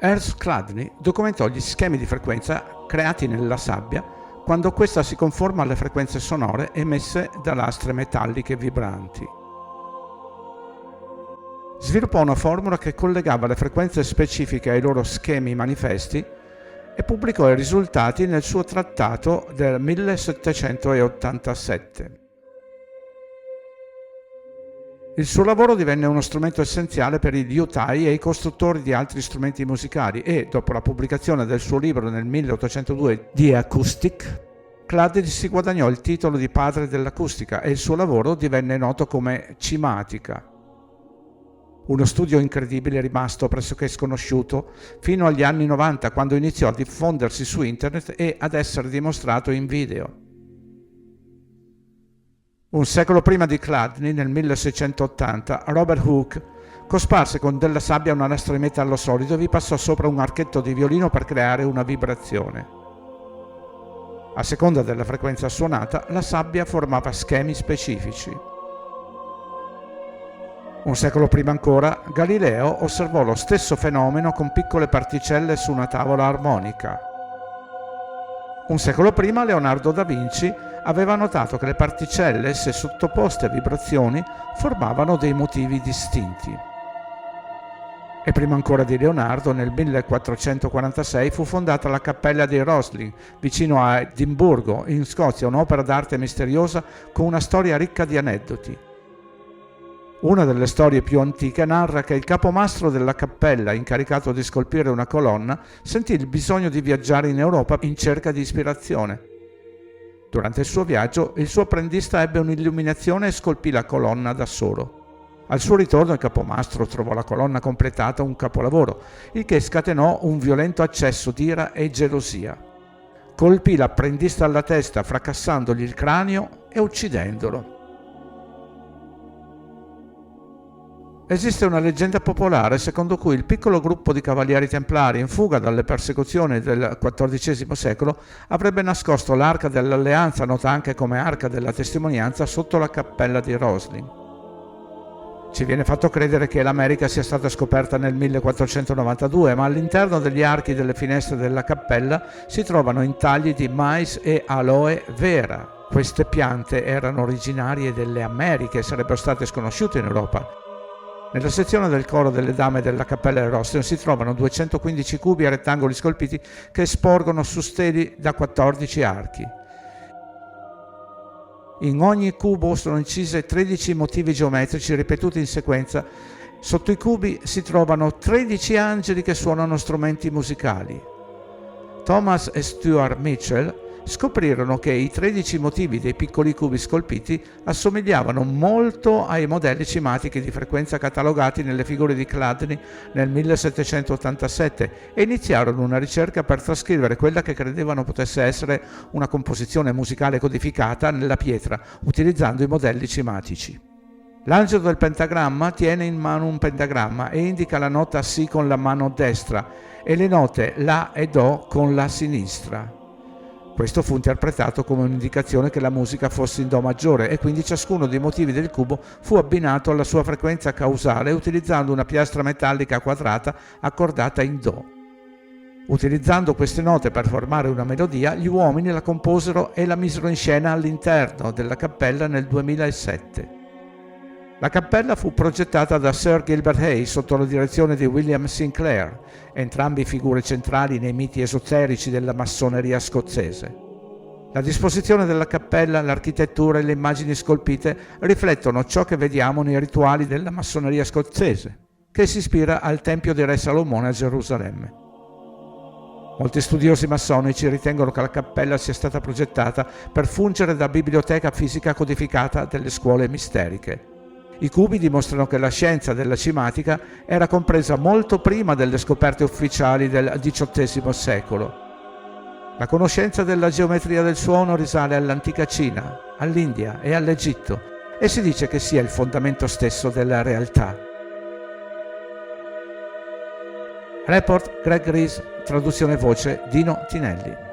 Ernst Chladni documentò gli schemi di frequenza creati nella sabbia quando questa si conforma alle frequenze sonore emesse da lastre metalliche vibranti. Sviluppò una formula che collegava le frequenze specifiche ai loro schemi manifesti e pubblicò i risultati nel suo trattato del 1787. Il suo lavoro divenne uno strumento essenziale per i liutai e i costruttori di altri strumenti musicali e, dopo la pubblicazione del suo libro nel 1802 Die Akustik, Chladni si guadagnò il titolo di padre dell'acustica e il suo lavoro divenne noto come cimatica. Uno studio incredibile rimasto pressoché sconosciuto fino agli anni 90, quando iniziò a diffondersi su internet e ad essere dimostrato in video. Un secolo prima di Chladni, nel 1680, Robert Hooke cosparse con della sabbia una lastra di metallo solido e vi passò sopra un archetto di violino per creare una vibrazione. A seconda della frequenza suonata, la sabbia formava schemi specifici. Un secolo prima ancora, Galileo osservò lo stesso fenomeno con piccole particelle su una tavola armonica. Un secolo prima, Leonardo da Vinci aveva notato che le particelle, se sottoposte a vibrazioni, formavano dei motivi distinti. E prima ancora di Leonardo, nel 1446 fu fondata la Cappella dei Roslin, vicino a Edimburgo, in Scozia, un'opera d'arte misteriosa con una storia ricca di aneddoti. Una delle storie più antiche narra che il capomastro della cappella, incaricato di scolpire una colonna, sentì il bisogno di viaggiare in Europa in cerca di ispirazione. Durante il suo viaggio, il suo apprendista ebbe un'illuminazione e scolpì la colonna da solo. Al suo ritorno il capomastro trovò la colonna completata, un capolavoro, il che scatenò un violento accesso d'ira e gelosia. Colpì l'apprendista alla testa, fracassandogli il cranio e uccidendolo. Esiste una leggenda popolare secondo cui il piccolo gruppo di cavalieri templari in fuga dalle persecuzioni del XIV secolo avrebbe nascosto l'Arca dell'Alleanza, nota anche come Arca della Testimonianza, sotto la cappella di Roslin. Ci viene fatto credere che l'America sia stata scoperta nel 1492, ma all'interno degli archi delle finestre della cappella si trovano intagli di mais e aloe vera. Queste piante erano originarie delle Americhe e sarebbero state sconosciute in Europa. Nella sezione del coro delle dame della cappella di Roslin si trovano 215 cubi a rettangoli scolpiti che sporgono su steli da 14 archi. In ogni cubo sono incise 13 motivi geometrici ripetuti in sequenza. Sotto i cubi si trovano 13 angeli che suonano strumenti musicali. Thomas e Stuart Mitchell scoprirono che i 13 motivi dei piccoli cubi scolpiti assomigliavano molto ai modelli cimatici di frequenza catalogati nelle figure di Chladni nel 1787 e iniziarono una ricerca per trascrivere quella che credevano potesse essere una composizione musicale codificata nella pietra utilizzando i modelli cimatici. L'angelo del pentagramma tiene in mano un pentagramma e indica la nota Si con la mano destra e le note La e Do con la sinistra. Questo fu interpretato come un'indicazione che la musica fosse in Do maggiore e quindi ciascuno dei motivi del cubo fu abbinato alla sua frequenza causale utilizzando una piastra metallica quadrata accordata in Do. Utilizzando queste note per formare una melodia, gli uomini la composero e la misero in scena all'interno della cappella nel 2007. La cappella fu progettata da Sir Gilbert Hayes sotto la direzione di William Sinclair, entrambi figure centrali nei miti esoterici della massoneria scozzese. La disposizione della cappella, l'architettura e le immagini scolpite riflettono ciò che vediamo nei rituali della massoneria scozzese, che si ispira al Tempio di Re Salomone a Gerusalemme. Molti studiosi massonici ritengono che la cappella sia stata progettata per fungere da biblioteca fisica codificata delle scuole misteriche. I cubi dimostrano che la scienza della cimatica era compresa molto prima delle scoperte ufficiali del XVIII secolo. La conoscenza della geometria del suono risale all'antica Cina, all'India e all'Egitto e si dice che sia il fondamento stesso della realtà. Report Greg Rees, traduzione voce Dino Tinelli.